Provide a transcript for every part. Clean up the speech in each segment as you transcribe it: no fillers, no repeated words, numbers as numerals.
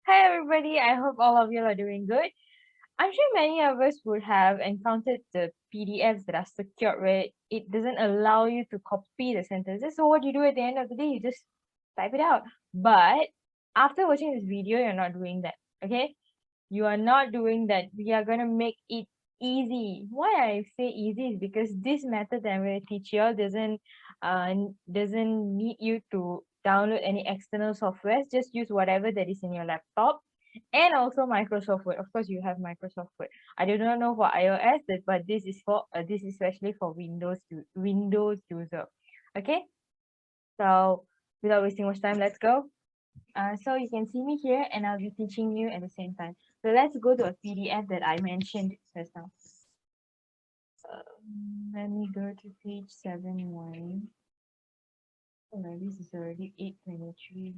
Hi everybody, I hope all of you are doing good. I'm sure many of us would have encountered the PDFs that are secured where it doesn't allow you to copy the sentences. So what you do at the end of the day, you just type it out. But after watching this video, you're not doing that. Okay? You are not doing that. We are gonna make it easy. Why I say easy is because this method that I'm gonna teach you all doesn't need you to download any external software. Just use whatever that is in your laptop and also Microsoft Word. Of course, you have Microsoft Word. I do not know for iOS, but this is especially for Windows user. Okay, so without wasting much time, let's go. So you can see me here, and I'll be teaching you at the same time. So let's go to a PDF that I mentioned just now. Let me go to page 7.1. Oh, this is already 8.23.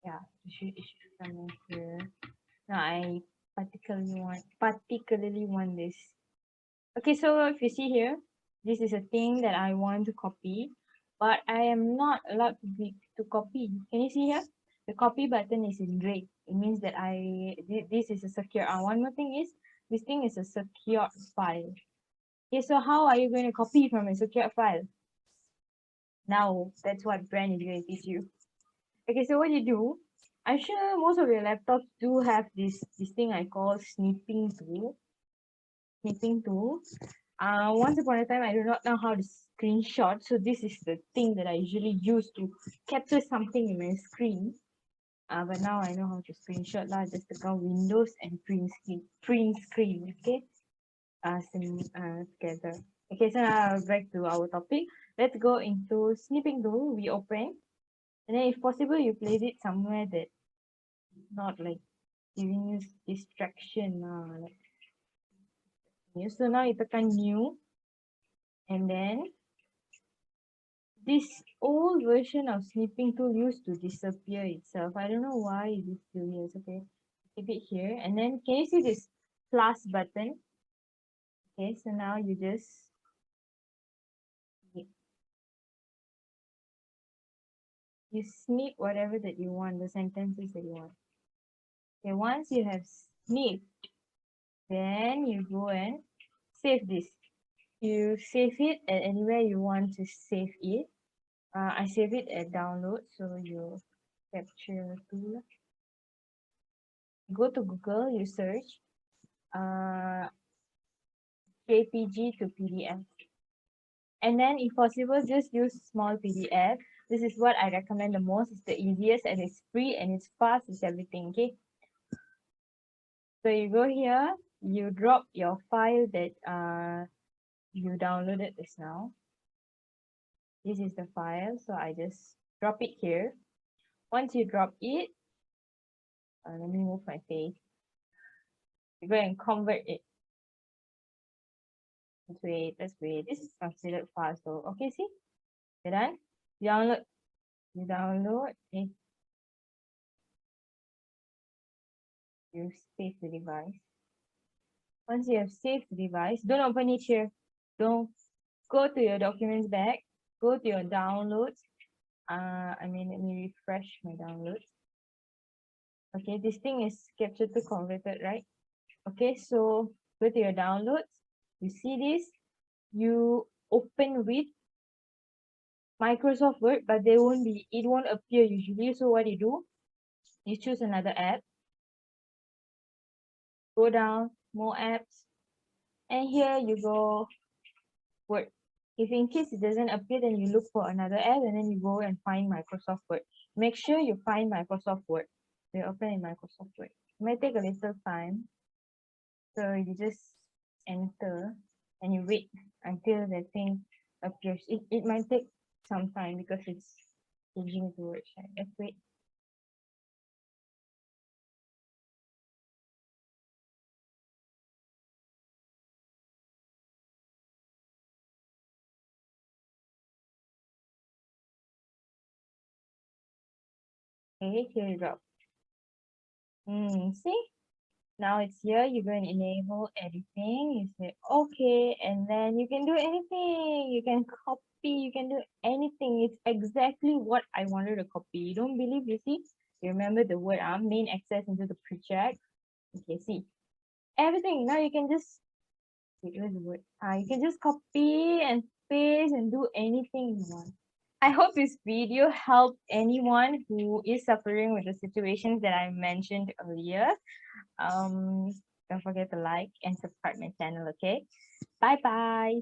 Yeah, it should be somewhere here. No, I particularly want this. Okay, so if you see here, this is a thing that I want to copy, but I am not allowed to copy. Can you see here? The copy button is in gray. It means that this is a secure. One more thing is this thing is a secure file. Okay, so how are you going to copy from a secure file? Now that's what Brand is going to teach you. Okay, so what you do, I'm sure most of your laptops do have this thing I call snipping tool. Snipping tool. Once upon a time, I do not know how to screenshot. So this is the thing that I usually use to capture something in my screen. But now I know how to screenshot lah. Just click on Windows and print screen. Print screen. Okay. Together. Okay. So now back to our topic. Let's go into snipping tool. We open, and then if possible, you place it somewhere that not like giving you distraction. Like new. So now you tekan new, and then this old version of snipping tool used to disappear itself. I don't know why it is still here. It's okay. Keep it here. And then can you see this plus button? Okay, so now you snip whatever that you want, the sentences that you want. Okay, once you have snipped, then you go and save this. You save it at anywhere you want to save it. I save it at download, so you capture tool. Go to Google, you search JPG to PDF. And then if possible, just use small PDF. This is what I recommend the most. It's the easiest and it's free and it's fast. It's everything. Okay. So you go here, you drop your file that you downloaded just now. This is the file. So I just drop it here. Once you drop it, let me move my face. You go and convert it. Let's wait. Let's wait. This is considered fast though. Okay, see? You're done. You download it. You save the device. Once you have saved the device, don't open it here. Don't go to your documents back. Go to your downloads. Let me refresh my downloads. Okay, this thing is captured to converted, right? Okay, so go to your downloads. You see this. You open with Microsoft Word, but it won't appear usually. So what you do, you choose another app. Go down, more apps, and here you go Word. If in case it doesn't appear, then you look for another app and then you go and find Microsoft Word. Make sure you find Microsoft Word. You open in Microsoft Word. It might take a little time. So you just enter and you wait until the thing appears. It might take some time because it's changing the words. Right? Let's wait. Okay, here you go. See? Now it's here. You're going to enable editing. You say okay, and then you can do anything. You can copy. You can do anything. It's exactly what I wanted to copy. You don't believe? You see? You remember the word main access into the project. Okay, see everything. Now you can just wait, where's the word? You can just copy and paste and do anything you want. I hope this video helped anyone who is suffering with the situations that I mentioned earlier. Um, don't forget to like and subscribe my channel, okay? Bye bye.